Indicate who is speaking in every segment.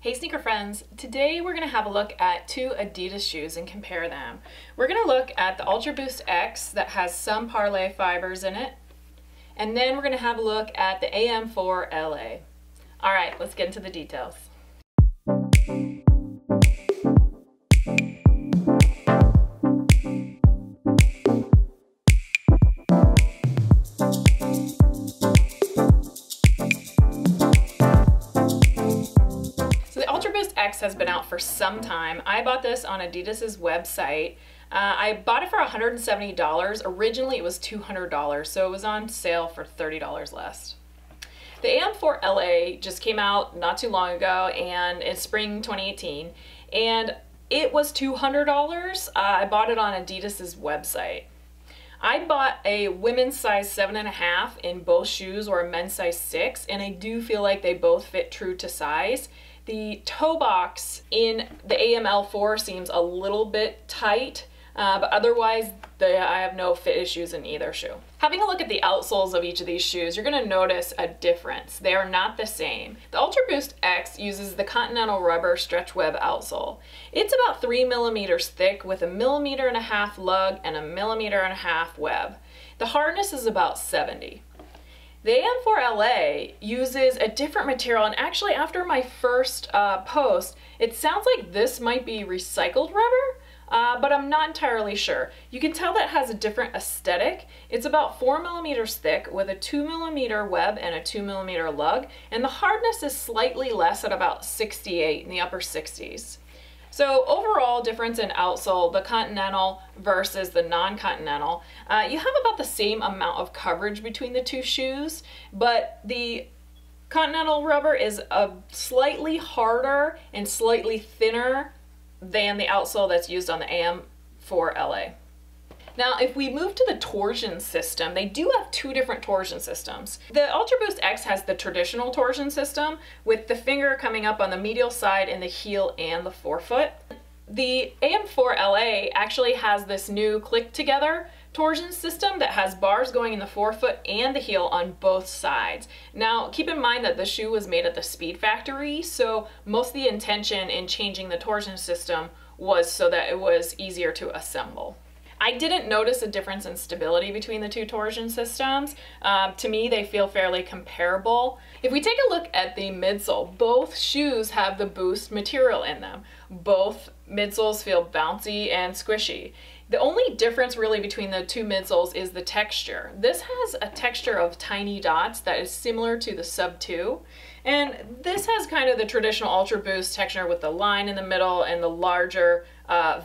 Speaker 1: Hey sneaker friends, today we're going to have a look at two Adidas shoes and compare them. We're going to look at the Ultraboost X that has some Parley fibers in it, and then we're going to have a look at the Am4 LA. Alright, let's get into the details. X has been out for some time. I bought this on Adidas's website. I bought it for $170. Originally it was $200, so it was on sale for $30 less. The Am4 LA just came out not too long ago, and it's spring 2018, and it was $200. I bought it on Adidas's website. I bought a women's size 7.5 in both shoes, or a men's size 6, and I do feel like they both fit true to size. The toe box in the AML4 seems a little bit tight, but otherwise I have no fit issues in either shoe. Having a look at the outsoles of each of these shoes, you're going to notice a difference. They are not the same. The Ultraboost X uses the Continental Rubber Stretch Web outsole. It's about 3 millimeters thick with 1.5 millimeters lug and 1.5 millimeters web. The hardness is about 70. The Am4 LA uses a different material, and actually after my first post, it sounds like this might be recycled rubber, but I'm not entirely sure. You can tell that it has a different aesthetic. It's about 4 millimeters thick with a 2 millimeter web and a 2 millimeter lug, and the hardness is slightly less at about 68 in the upper 60s. So overall difference in outsole, the Continental versus the non-Continental, you have about the same amount of coverage between the two shoes, but the Continental rubber is slightly harder and slightly thinner than the outsole that's used on the Am4 LA. Now, if we move to the torsion system, they do have two different torsion systems. The Ultraboost X has the traditional torsion system with the finger coming up on the medial side in the heel and the forefoot. The Am4 LA actually has this new click together torsion system that has bars going in the forefoot and the heel on both sides. Now, keep in mind that the shoe was made at the Speed Factory, so most of the intention in changing the torsion system was so that it was easier to assemble. I didn't notice a difference in stability between the two torsion systems. To me, they feel fairly comparable. If we take a look at the midsole, both shoes have the Boost material in them. Both midsoles feel bouncy and squishy. The only difference really between the two midsoles is the texture. This has a texture of tiny dots that is similar to the Sub 2. And this has kind of the traditional Ultraboost texture with the line in the middle and the larger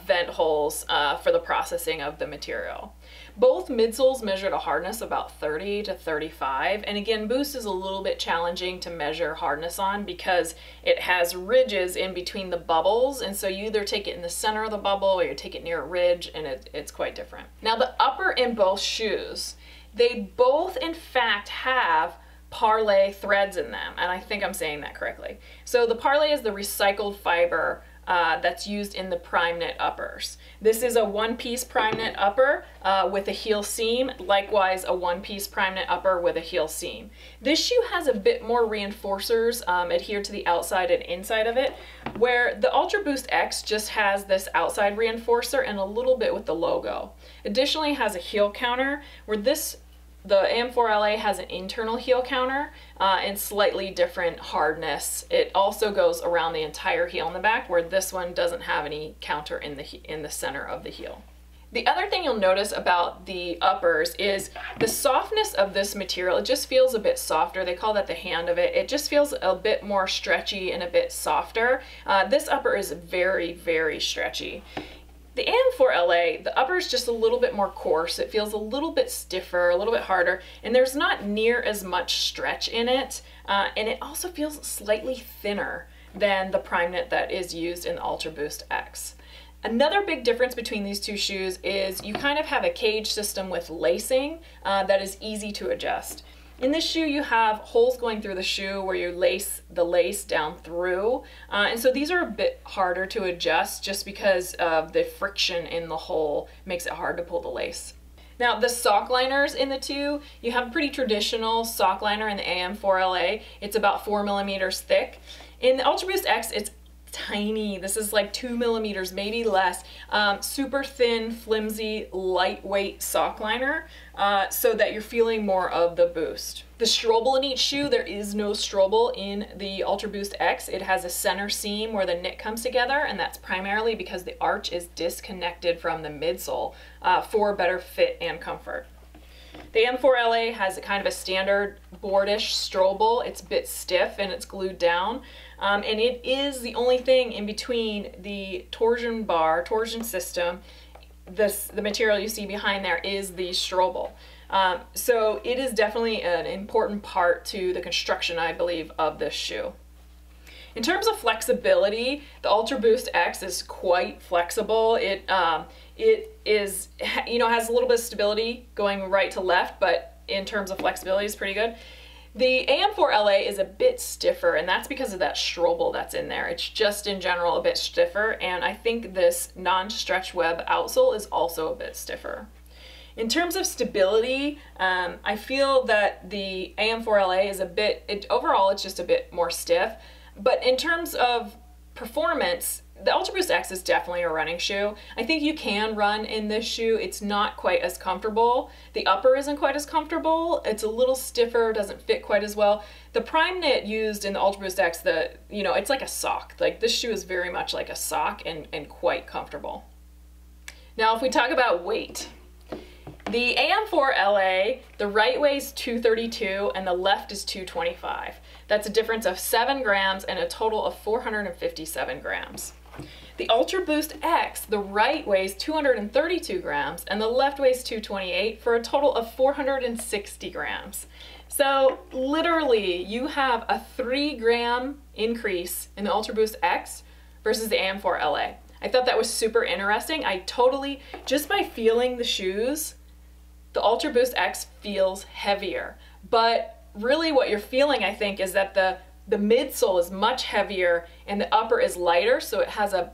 Speaker 1: vent holes for the processing of the material. Both midsoles measured a hardness about 30 to 35, and again, Boost is a little bit challenging to measure hardness on because it has ridges in between the bubbles, and so you either take it in the center of the bubble or you take it near a ridge, and it's quite different. Now, the upper in both shoes, they both in fact have Parley threads in them, and I think I'm saying that correctly. So the Parley is the recycled fiber that's used in the prime knit uppers. This is a one-piece prime knit upper with a heel seam, likewise a one-piece prime knit upper with a heel seam. This shoe has a bit more reinforcers adhered to the outside and inside of it, where the Ultraboost X just has this outside reinforcer and a little bit with the logo. Additionally, it has a heel counter, where the Am4 LA has an internal heel counter and slightly different hardness. It also goes around the entire heel in the back, where this one doesn't have any counter in the center of the heel. The other thing you'll notice about the uppers is the softness of this material. It just feels a bit softer. They call that the hand of it. It just feels a bit more stretchy and a bit softer. This upper is very, very stretchy. The Am4 LA, the upper is just a little bit more coarse. It feels a little bit stiffer, a little bit harder, and there's not near as much stretch in it. And it also feels slightly thinner than the prime knit that is used in the Ultraboost X. Another big difference between these two shoes is you kind of have a cage system with lacing that is easy to adjust. In this shoe, you have holes going through the shoe where you lace the lace down through. And so these are a bit harder to adjust just because of the friction in the hole makes it hard to pull the lace. Now the sock liners in the two, you have a pretty traditional sock liner in the Am4 LA. It's about 4 millimeters thick. In the Ultraboost X, it's tiny. This is like 2 millimeters, maybe less. Super thin, flimsy, lightweight sock liner, so that you're feeling more of the boost. The strobel in each shoe, there is no strobel in the Ultraboost X. It has a center seam where the knit comes together, and that's primarily because the arch is disconnected from the midsole for better fit and comfort. The Am4 LA has a kind of a standard boardish strobel. It's a bit stiff and it's glued down. And it is the only thing in between the torsion system. The material you see behind there is the strobel. So it is definitely an important part to the construction, I believe, of this shoe. In terms of flexibility, the Ultraboost X is quite flexible. It is, has a little bit of stability going right to left, but in terms of flexibility, it's pretty good. The Am4 LA is a bit stiffer, and that's because of that strobel that's in there. It's just in general a bit stiffer, and I think this non-stretch web outsole is also a bit stiffer. In terms of stability, I feel that the Am4 LA is overall it's just a bit more stiff. But in terms of performance, the Ultraboost X is definitely a running shoe. I think you can run in this shoe. It's not quite as comfortable. The upper isn't quite as comfortable. It's a little stiffer, doesn't fit quite as well. The prime knit used in the Ultraboost X, it's like a sock. Like this shoe is very much like a sock and quite comfortable. Now if we talk about weight, the Am4 LA, the right weighs 232 and the left is 225. That's a difference of 7 grams and a total of 457 grams. The Ultraboost X, the right weighs 232 grams and the left weighs 228 for a total of 460 grams. So literally you have a 3-gram increase in the Ultraboost X versus the Am4 LA. I thought that was super interesting. Just by feeling the shoes, the Ultraboost X feels heavier, but really what you're feeling, I think, is that the midsole is much heavier and the upper is lighter, so it has an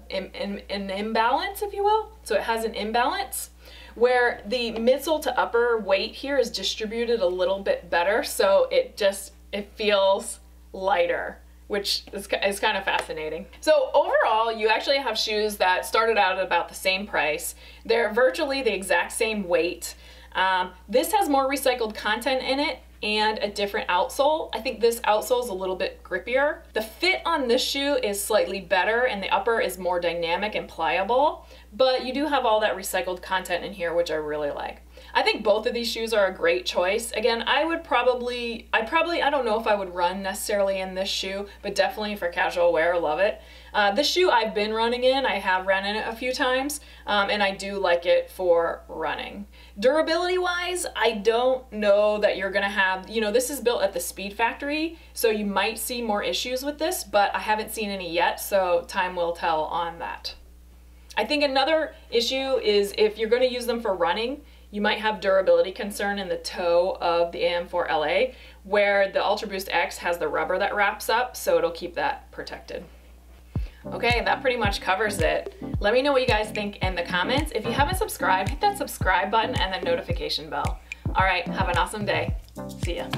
Speaker 1: imbalance, if you will. So it has an imbalance where the midsole to upper weight here is distributed a little bit better, so it feels lighter, which is kind of fascinating. So overall, you actually have shoes that started out at about the same price. They're virtually the exact same weight. This has more recycled content in it and a different outsole. I think this outsole is a little bit grippier. The fit on this shoe is slightly better and the upper is more dynamic and pliable, but you do have all that recycled content in here, which I really like. I think both of these shoes are a great choice. Again, I don't know if I would run necessarily in this shoe, but definitely for casual wear, love it. This shoe I've been running in, I have ran in it a few times, and I do like it for running. Durability wise, I don't know that you're gonna have, this is built at the Speed Factory, so you might see more issues with this, but I haven't seen any yet, so time will tell on that. I think another issue is if you're gonna use them for running, you might have durability concern in the toe of the Am4 LA, where the Ultraboost X has the rubber that wraps up, so it'll keep that protected. Okay, that pretty much covers it. Let me know what you guys think in the comments. If you haven't subscribed, hit that subscribe button and the notification bell. All right, have an awesome day. See ya.